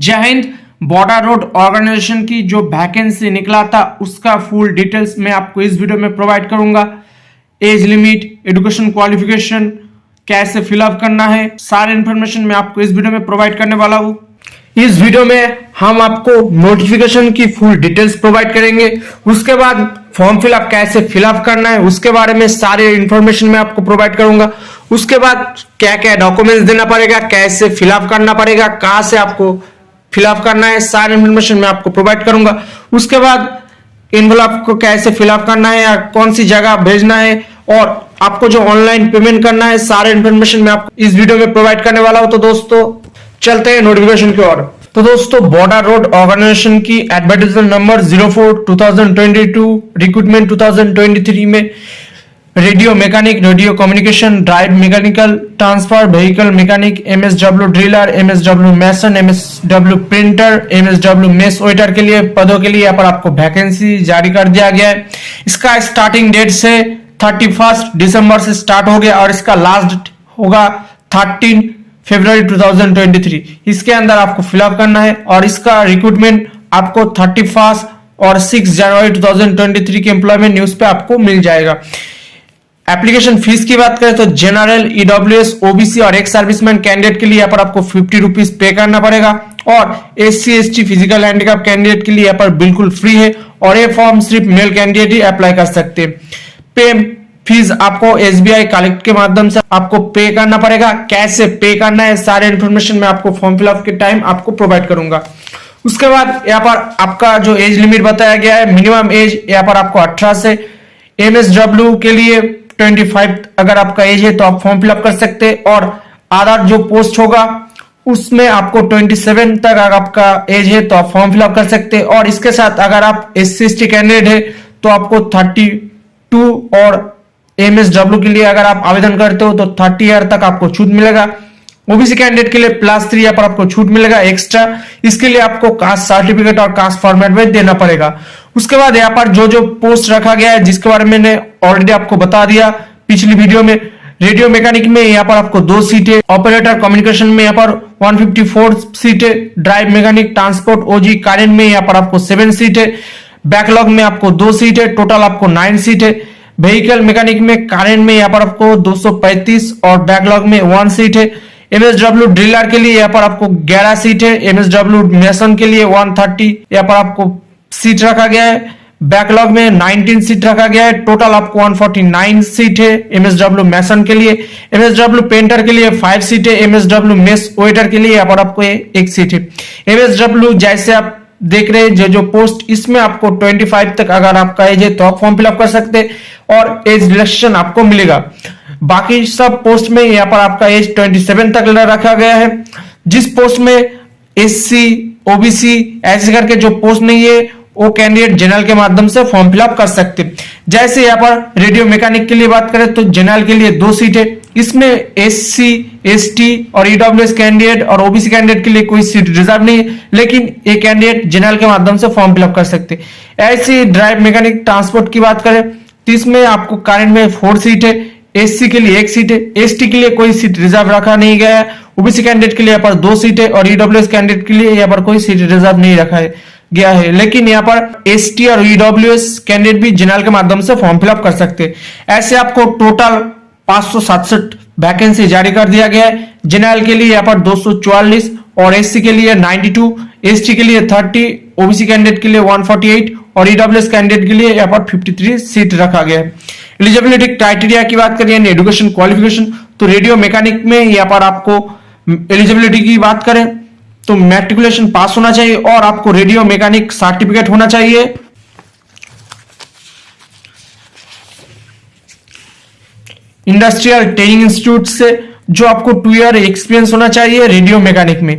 जय Hind. Border road organisation की जो वैकेंसी निकला था उसका फुल डिटेल्स मैं आपको इस वीडियो में प्रोवाइड करूंगा। एज लिमिट, एजुकेशन क्वालिफिकेशन, कैसे फिलअप करना है, सारे इन्फॉर्मेशन मैं आपको इस वीडियो में प्रोवाइड करने वाला हूँ। इस वीडियो में हम आपको नोटिफिकेशन की फुल डिटेल्स प्रोवाइड करेंगे। उसके बाद फॉर्म फिलअप कैसे फिलअप करना है उसके बारे में सारे इन्फॉर्मेशन मैं आपको प्रोवाइड करूंगा। उसके बाद क्या क्या डॉक्यूमेंट्स देना पड़ेगा, कैसे फिलअप करना पड़ेगा, कहां से आपको फिलअप करना है, सारी इन्फॉर्मेशन मैं आपको प्रोवाइड करूंगा। उसके बाद इनवलप को कैसे फिलअप करना है या कौन सी जगह भेजना है और आपको जो ऑनलाइन पेमेंट करना है, सारे इन्फॉर्मेशन मैं आपको इस वीडियो में प्रोवाइड करने वाला हूं। तो दोस्तों चलते हैं नोटिफिकेशन की ओर। तो दोस्तों बॉर्डर रोड ऑर्गेनाइजेशन की एडवर्टाइजमेंट नंबर 04/2022 रिक्रूटमेंट 2023 में radio mechanic, radio communication, drive mechanical transfer, vehicle mechanic, MSW driller, MSW mason, MSW printer, MSW mess waiter के लिए पदों के लिए यहाँ पर आपको वैकेंसी जारी कर दिया गया है। इसका स्टार्टिंग डेट से 31 दिसंबर से स्टार्ट हो गया और इसका लास्ट डेट होगा 13 फरवरी 2023। इसके अंदर आपको फिलअप करना है और इसका रिक्रूटमेंट आपको 31 और 6 जनवरी 2023 के एम्प्लॉयमेंट न्यूज पे आपको मिल जाएगा। एप्लीकेशन फीस की बात करें तो जनरल, ईडब्ल्यूएस, ओबीसी और एक्स सर्विसमैन कैंडिडेट के लिए यहाँ पर आपको 50 रुपीज पे करना पड़ेगा और SC ST physical handicap candidate के लिए यहाँ पर बिल्कुल फ्री है और ये फॉर्म सिर्फ मेल कैंडिडेट ही अप्लाई कर सकते हैं। पे फीस आपको एसबीआई कलेक्ट के माध्यम से आपको पे करना पड़ेगा। कैसे पे करना है सारे इन्फॉर्मेशन मैं आपको फॉर्म फिलअप के टाइम आपको प्रोवाइड करूंगा। उसके बाद यहाँ पर आपका जो एज लिमिट बताया गया है, मिनिमम एज यहाँ पर आपको 18 से, एमएसडब्ल्यू के लिए 25 अगर आपका एज है तो आप फॉर्म फिलअप कर सकते हैं और आधार जो पोस्ट होगा उसमें आपको 27 तक अगर आपका एज है तो आप फॉर्म फिलअप कर सकते हैं और इसके साथ अगर आप एससी एसटी कैंडिडेट है तो आपको 32 और एमएसडब्ल्यू के लिए अगर आप आवेदन करते हो तो 30 ईयर तक आपको छूट मिलेगा। ओबीसी कैंडिडेट के लिए +3 यहाँ पर आपको छूट मिलेगा एक्स्ट्रा। इसके लिए आपको कास्ट सर्टिफिकेट और कास्ट फॉर्मेट में देना पड़ेगा। उसके बाद यहाँ पर जो जो पोस्ट रखा गया है जिसके बारे में मैंने ऑलरेडी आपको बता दिया पिछली वीडियो में। रेडियो मैकेनिक में यहाँ पर आपको 2 सीटें, ऑपरेटर कम्युनिकेशन में यहाँ पर 154 सीटें, ड्राइव मैकेनिक ट्रांसपोर्ट ओजी कारेंट में यहाँ पर आपको 7 सीटें, बैकलॉग में आपको 2 सीटें, टोटल आपको 9 सीटें, व्हीकल मैकेनिक में कारेंट में यहाँ पर आपको 235 और बैकलॉग में 1 सीट है। एमएसडब्ल्यू ड्रिलर के लिए यहाँ पर आपको 11 सीट है, एमएसडब्ल्यू मेसन के लिए 130 यहाँ पर आपको सीट रखा गया है, बैकलॉग में 19 सीट रखा गया है, टोटल आपको 149 सीट है एमएसडब्ल्यू मेसन के लिए। एमएसडब्ल्यू पेंटर के लिए 5 सीट है, एमएसडब्ल्यू मेस वेटर के लिए यहाँ पर आपको 1 सीट है। एमएसडब्ल्यू जैसे आप देख रहे हैं जो पोस्ट इसमें आपको 25 तक अगर आपका एज है तो आप फॉर्म फिलअप कर सकते हैं और एज रिलैक्सेशन आपको मिलेगा। बाकी सब पोस्ट में यहाँ पर आपका एज 27 तक रखा गया है। जिस पोस्ट में एससी ओबीसी ऐसे करके जो पोस्ट नहीं है वो कैंडिडेट जनरल के माध्यम से फॉर्म फिलअप कर सकते। जैसे यहाँ पर रेडियो मैकेनिक के लिए बात करें तो जनरल के लिए 2 सीट है, इसमें एससी एसटी और ईडब्ल्यूएस कैंडिडेट और ओबीसी कैंडिडेट के लिए कोई सीट रिजर्व नहीं है, लेकिन ये कैंडिडेट जनरल के माध्यम से फॉर्म फिलअप कर सकते। ऐसे ड्राइव मैकेनिक ट्रांसपोर्ट की बात करें तो इसमें आपको करंट में 4 सीट है, एससी के लिए 1 सीट है, एसटी के लिए कोई सीट रिजर्व रखा नहीं गया है, ओबीसी कैंडिडेट के लिए यहाँ पर 2 सीट है और ईडब्ल्यूएस कैंडिडेट के लिए यहाँ पर कोई सीट रिजर्व नहीं रखा गया है। लेकिन यहाँ पर एसटी और ईडब्ल्यूएस कैंडिडेट भी जनरल के माध्यम से फॉर्म फिलअप कर सकते हैं। ऐसे आपको टोटल 567 वैकेंसी जारी कर दिया गया है। जनरल के लिए यहाँ पर 244 और एससी के लिए 92, एसटी के लिए 30, ओबीसी कैंडिडेट के लिए 148 और ईडब्ल्यूएस कैंडिडेट के लिए यहाँ पर 53 सीट रखा गया है। एलिजिबिलिटी क्राइटेरिया की बात करें यानी एजुकेशन क्वालिफिकेशन तो रेडियो मैकेनिक में यहाँ पर आपको एलिजिबिलिटी की बात करें तो मैट्रिकुलेशन पास होना चाहिए और आपको रेडियो मैकेनिक सर्टिफिकेट होना चाहिए। इंडस्ट्रियल ट्रेनिंग इंस्टीट्यूट से जो आपको 2 ईयर एक्सपीरियंस होना चाहिए रेडियो मैकेनिक में।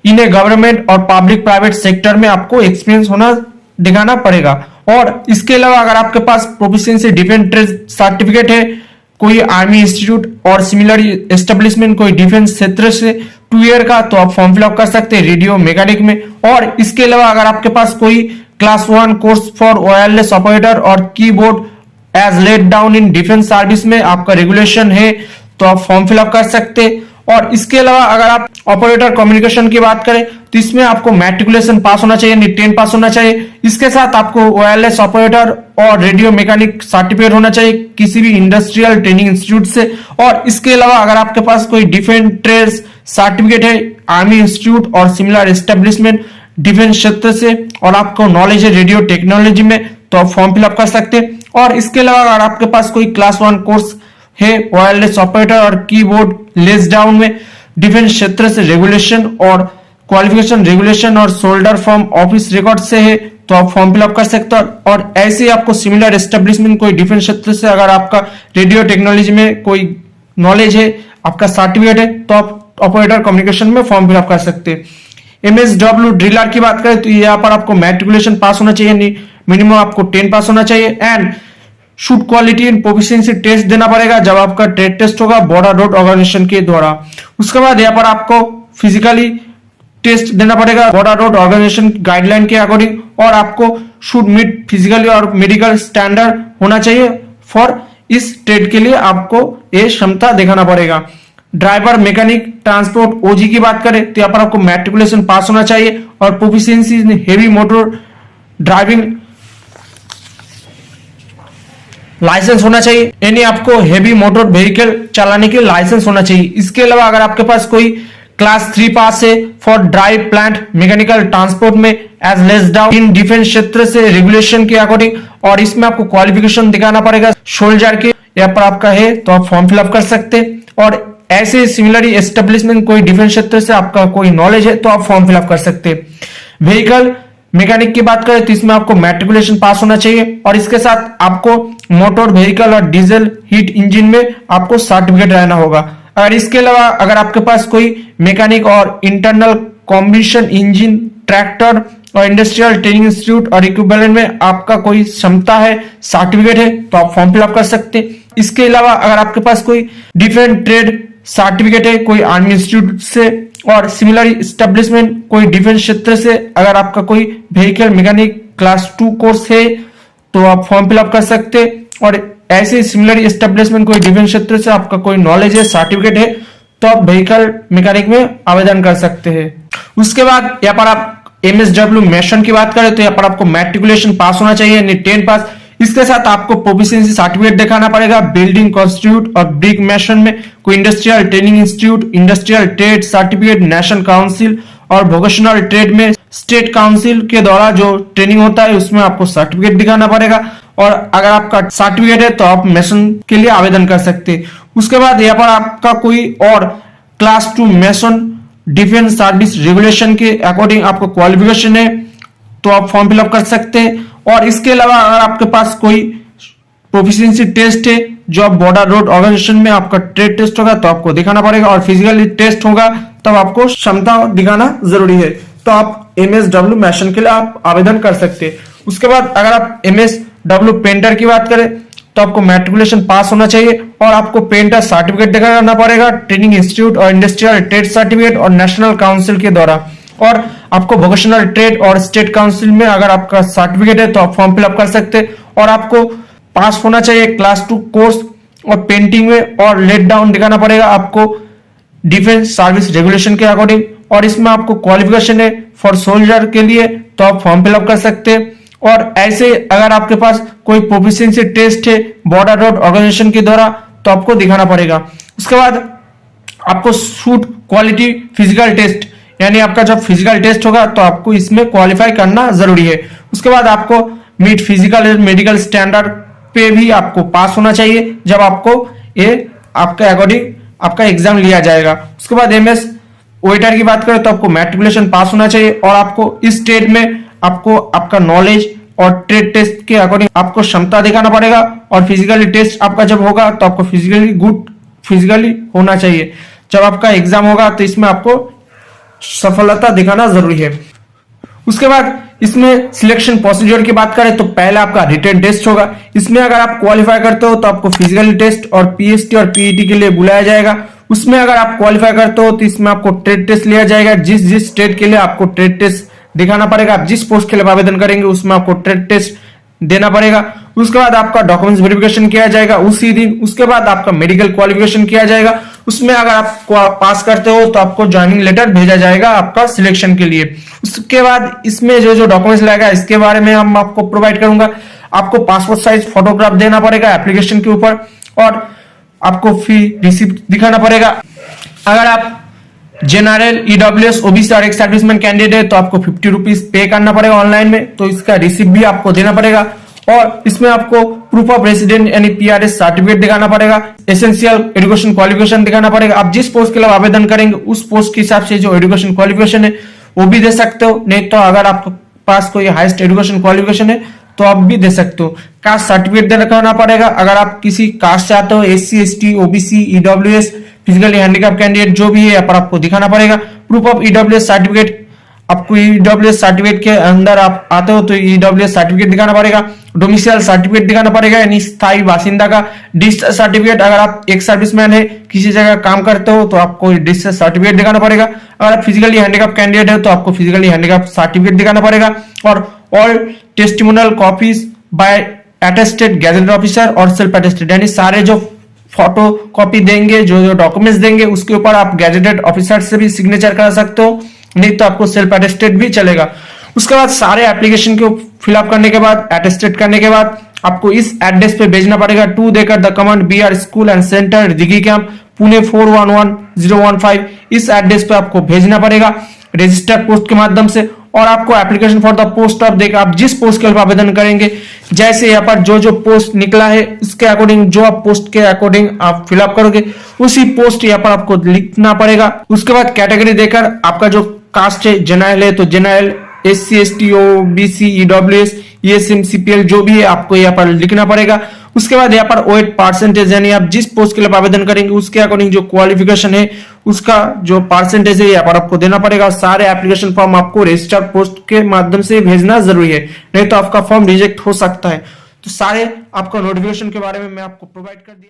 इन्हें गवर्नमेंट और पब्लिक प्राइवेट सेक्टर में आपको एक्सपीरियंस होना दिखाना पड़ेगा और इसके अलावा अगर आपके पास प्रोफिशिएंसी डिफेंस ट्रेड सर्टिफिकेट है, कोई आर्मी इंस्टीट्यूट और सिमिलर एस्टेब्लिशमेंट कोई डिफेंस क्षेत्र से 2 ईयर का तो आप फॉर्म फिलअप कर सकते हैं रेडियो मैकेनिक में। और इसके अलावा अगर आपके पास कोई class 1 course for wireless operator और keyboard as laid down in defence service में आपका रेगुलेशन है तो आप फॉर्म फिलअप कर सकते। और इसके अलावा अगर आप ऑपरेटर कम्युनिकेशन की बात करें तो इसमें आपको मैट्रिकुलेशन पास होना चाहिए, 10 पास होना चाहिए। इसके साथ आपको वायरलेस ऑपरेटर और रेडियो मैकेनिक सर्टिफिकेट होना चाहिए किसी भी इंडस्ट्रियल ट्रेनिंग इंस्टीट्यूट से। और इसके अलावा अगर आपके पास कोई डिफेंस ट्रेड्स सर्टिफिकेट है आर्मी इंस्टीट्यूट और सिमिलर एस्टेब्लिशमेंट डिफेंस क्षेत्र से और आपको नॉलेज है रेडियो टेक्नोलॉजी में तो आप फॉर्म फिलअप कर सकते हैं। और इसके अलावा अगर आपके पास कोई क्लास 1 कोर्स है वायरलेस ऑपरेटर और कीबोर्ड लेस डाउन में डिफेंस क्षेत्र से रेगुलेशन और क्वालिफिकेशन रेगुलेशन और सोल्डर फॉर्म ऑफिस रिकॉर्ड से है तो आप फॉर्म फिलअप कर सकते हो। और ऐसे ही आपको सिमिलर एस्टेब्लिशमेंट कोई डिफेंस क्षेत्र से अगर आपका रेडियो टेक्नोलॉजी में कोई नॉलेज है आपका सर्टिफिकेट है तो आप ऑपरेटर कम्युनिकेशन में फॉर्म फिलअप कर सकते हैं। MSW ड्रिलर की बात करें तो यहाँ पर आपको मैट्रिकुलेशन पास होना चाहिए, मिनिमम आपको 10 पास होना चाहिए and should quality and proficiency test देना पड़ेगा जब आपका ट्रेड टेस्ट होगा बॉर्डर रोड ऑर्गेनाइजेशन के द्वारा। उसके बाद यहाँ पर आपको फिजिकली टेस्ट देना पड़ेगा बॉर्डर रोड ऑर्गेनाइजेशन गाइडलाइन के अकॉर्डिंग और आपको शुड मीट फिजिकली और मेडिकल स्टैंडर्ड होना चाहिए फॉर इस ट्रेड के लिए आपको ये क्षमता दिखाना पड़ेगा। ड्राइवर मैकेनिक ट्रांसपोर्ट ओजी की बात करें तो यहाँ पर आपको मैट्रिकुलेशन पास होना चाहिए और proficiency in heavy motor driving licence होना चाहिए, यानी आपको हेवी मोटर व्हीकल चलाने के लाइसेंस होना चाहिए। इसके अलावा अगर आपके पास कोई क्लास 3 पास है for drive plant mechanical transport में as laid down in defence क्षेत्र से रेगुलेशन के अकॉर्डिंग और इसमें आपको क्वालिफिकेशन दिखाना पड़ेगा सोल्जर के यहाँ पर आपका है तो आप फॉर्म फिलअप कर सकते हैं। और ऐसे सिमिलरली एस्टेब्लिशमेंट कोई डिफेंस क्षेत्र से आपका कोई नॉलेज है तो आप फॉर्म फिलअप कर सकते हैं। व्हीकल मैकेनिक की बात करें तो इसमें आपको मैट्रिकुलेशन पास होना चाहिए और इसके साथ आपको मोटर व्हीकल और डीजल हीट इंजन में आपको सर्टिफिकेट रहना होगा। अगर इसके अलावा अगर आपके पास कोई मैकेनिक और इंटरनल कॉम्बिनेशन इंजन ट्रैक्टर और इंडस्ट्रियल ट्रेनिंग इंस्टीट्यूट और इक्विवेलेंट में आपका कोई क्षमता है सर्टिफिकेट है तो आप फॉर्म फिलअप कर सकते हैं। इसके अलावा अगर आपके पास कोई डिफरेंट ट्रेड सर्टिफिकेट है कोई आर्मी इंस्टीट्यूट से और सिमिलर एस्टेब्लिशमेंट कोई डिफेंस क्षेत्र से अगर आपका कोई व्हीकल मैकेनिक क्लास 2 कोर्स है तो आप फॉर्म फिलअप कर सकते हैं। और ऐसे सिमिलर एस्टेब्लिशमेंट कोई डिफेंस क्षेत्र से आपका कोई नॉलेज है सर्टिफिकेट है तो आप व्हीकल मैकेनिक में आवेदन कर सकते हैं। उसके बाद यहाँ पर आप MSW मैशन की बात करें तो यहाँ पर आपको मैट्रिकुलेशन पास होना चाहिए यानी 10 पास। इसके साथ आपको प्रोफिशिएंसी सर्टिफिकेट दिखाना पड़ेगा बिल्डिंग इंस्टीट्यूट और ब्रिक मैशन में कोई industrial training institute industrial trade certificate national council और वोकेशनल ट्रेड में स्टेट काउंसिल के द्वारा जो ट्रेनिंग होता है उसमें आपको सर्टिफिकेट दिखाना पड़ेगा और अगर आपका सर्टिफिकेट है तो आप मैसन के लिए आवेदन कर सकते हैं। उसके बाद यहाँ पर आपका कोई और क्लास 2 मैसन डिफेंस सर्विस रेगुलेशन के अकॉर्डिंग आपको क्वालिफिकेशन है तो आप फॉर्म फिलअप कर सकते हैं। और इसके अलावा अगर आपके पास कोई प्रोफिशिएंसी टेस्ट है जो आप बॉर्डर रोड ऑर्गेनाइजेशन में आपका ट्रेड टेस्ट होगा तो आपको दिखाना पड़ेगा और फिजिकली टेस्ट होगा तब आपको क्षमता दिखाना जरूरी है तो आप MSW मैशन के लिए आप आवेदन कर सकते हैं। उसके बाद अगर आप MSW पेंटर की बात करें तो आपको मैट्रिकुलेशन पास होना चाहिए और आपको पेंटर सर्टिफिकेट दिखाना पड़ेगा ट्रेनिंग इंस्टीट्यूट और इंडस्ट्रियल ट्रेड सर्टिफिकेट और नेशनल काउंसिल के द्वारा और आपको वोकेशनल ट्रेड और स्टेट काउंसिल में अगर आपका सर्टिफिकेट है तो आप फॉर्म फिलअप कर सकते हैं। और आपको पास होना चाहिए क्लास 2 कोर्स और पेंटिंग में और लेट डाउन दिखाना पड़ेगा आपको डिफेंस सर्विस रेगुलेशन के अकॉर्डिंग और इसमें आपको क्वालिफिकेशन है फॉर सोल्जर के लिए तो आप फॉर्म फिलअप कर सकते हैं। और ऐसे अगर आपके पास कोई प्रोफिशिएंसी टेस्ट है बॉर्डर रोड ऑर्गेनाइजेशन के द्वारा तो आपको दिखाना पड़ेगा। उसके बाद आपको शूट क्वालिटी फिजिकल टेस्ट यानी आपका जब फिजिकल टेस्ट होगा तो आपको इसमें क्वालिफाई करना जरूरी है। उसके बाद आपको meet physical and medical standard पे भी आपको पास होना चाहिए जब आपको ये आपके अकॉर्डिंग आपका एग्जाम लिया जाएगा। उसके बाद MS वेटर की बात करें तो आपको मैट्रिकुलेशन पास होना चाहिए और आपको इस ट्रेड में आपको आपका नॉलेज और ट्रेड टेस्ट के अकॉर्डिंग आपको क्षमता दिखाना पड़ेगा और फिजिकली टेस्ट आपका जब होगा तो आपको फिजिकली होना चाहिए। जब आपका एग्जाम होगा तो इसमें आपको सफलता दिखाना जरूरी है। उसके बाद इसमें सिलेक्शन प्रोसीजर की बात करें तो पहला आपका रिटन टेस्ट होगा। इसमें अगर आप क्वालिफाई करते हो तो आपको फिजिकल टेस्ट और PST और PET के लिए बुलाया जाएगा। उसमें अगर आप क्वालिफाई करते हो तो इसमें आपको ट्रेड टेस्ट लिया जाएगा। जिस ट्रेड के लिए आपको ट्रेड टेस्ट दिखाना पड़ेगा, आप जिस पोस्ट के लिए आवेदन करेंगे उसमें आपको ट्रेड टेस्ट देना पड़ेगा। उसके बाद आपका डॉक्यूमेंट्स वेरिफिकेशन किया जाएगा उसी दिन। उसके बाद आपका मेडिकल क्वालिफिकेशन किया जाएगा, उसमें अगर आप पास करते हो तो आपको ज्वाइनिंग लेटर भेजा जाएगा आपका सिलेक्शन के लिए। उसके बाद इसमें जो जो डॉक्यूमेंट्स लगेगा इसके बारे में हम आपको प्रोवाइड करूंगा। आपको पासपोर्ट साइज फोटोग्राफ देना पड़ेगा एप्लीकेशन के ऊपर, और आपको फी रिसिप्ट दिखाना पड़ेगा। अगर आप जनरल, ईडब्ल्यूएस, ओबीसी और एक सर्विसमैन कैंडिडेट है तो आपको 50 रुपीज पे करना पड़ेगा ऑनलाइन में, तो इसका रिसिप्ट भी आपको देना पड़ेगा। और इसमें आपको प्रूफ ऑफ रेसिडेंट यानी पीआरएस सर्टिफिकेट दिखाना पड़ेगा, एसेंशियल एजुकेशन क्वालिफिकेशन दिखाना पड़ेगा। आप जिस पोस्ट के लिए आवेदन करेंगे उस पोस्ट के हिसाब से जो एजुकेशन क्वालिफिकेशन है वो भी दे सकते हो, नहीं तो अगर आपके पास कोई हाईएस्ट एजुकेशन क्वालिफिकेशन है तो आप भी दे सकते हो। कास्ट सर्टिफिकेट देना पड़ेगा, अगर आप किसी कास्ट से आते हो, SC, ST, OBC, EWS, physically handicap candidate जो भी है यहाँ पर आपको दिखाना पड़ेगा। प्रूफ ऑफ ईडब्ल्यूएस सर्टिफिकेट, आपको ईडब्ल्यूएस सर्टिफिकेट के अंदर आप आते हो तो ईडब्ल्यूएस सर्टिफिकेट दिखाना पड़ेगा। डोमिसाइल सर्टिफिकेट दिखाना पड़ेगा यानी स्थायी बासिंदा का। डिस्चार्ज सर्टिफिकेट, अगर आप एक सर्विसमैन है किसी जगह काम करते हो तो आपको डिस्चार्ज सर्टिफिकेट दिखाना पड़ेगा। अगर आप फिजिकली हैंडीकैप कैंडिडेट है तो आपको फिजिकली हैंडीकैप सर्टिफिकेट दिखाना पड़ेगा। और all testimonial copies by attested gazetted officer और सेल्फ अटेस्टेड, यानी सारे जो फोटो कॉपी देंगे, जो जो डॉक्यूमेंट्स देंगे उसके ऊपर आप गैजेटेड ऑफिसर से भी सिग्नेचर करा सकते हो, नहीं तो आपको सेल्फ अटेस्टेड भी चलेगा। उसके बाद सारे एप्लीकेशन को फिलअप करने के बाद, अटेस्टेड करने के बाद आपको इस एड्रेस पे भेजना पड़ेगा। टू देकर the command BR school and centre Dighi camp Pune 411015, इस एड्रेस पे आपको भेजना पड़ेगा रजिस्टर पोस्ट के माध्यम से। और आपको application for the post of देकर आप जिस पोस्ट के लिए आवेदन करेंगे, जैसे यहाँ पर जो जो पोस्ट निकला है इसके अकॉर्डिंग, जो आप पोस्ट के अकॉर्डिंग आप फिलअप करोगे उसी पोस्ट यहाँ पर आपको लिखना पड़ेगा। उसके बाद कैटेगरी देकर आपका जो कास्ट है, जनरल है तो general, SC, ST, OBC, EWS, ESM, CPL जो भी है आपको यहाँ पर लिखना पड़ेगा। उसके बाद यहाँ पर ओएट परसेंटेज, यानी आप जिस पोस्ट के लिए आवेदन करेंगे उसके अकॉर्डिंग जो क्वालिफिकेशन है उसका जो परसेंटेज है यहाँ पर आपको देना पड़ेगा। और सारे एप्लीकेशन फॉर्म आपको रजिस्टर पोस्ट के माध्यम से भेजना जरूरी है, नहीं तो आपका फॉर्म रिजेक्ट हो सकता है। तो सारे आपका नोटिफिकेशन के बारे में मैं आपको प्रोवाइड कर दिया।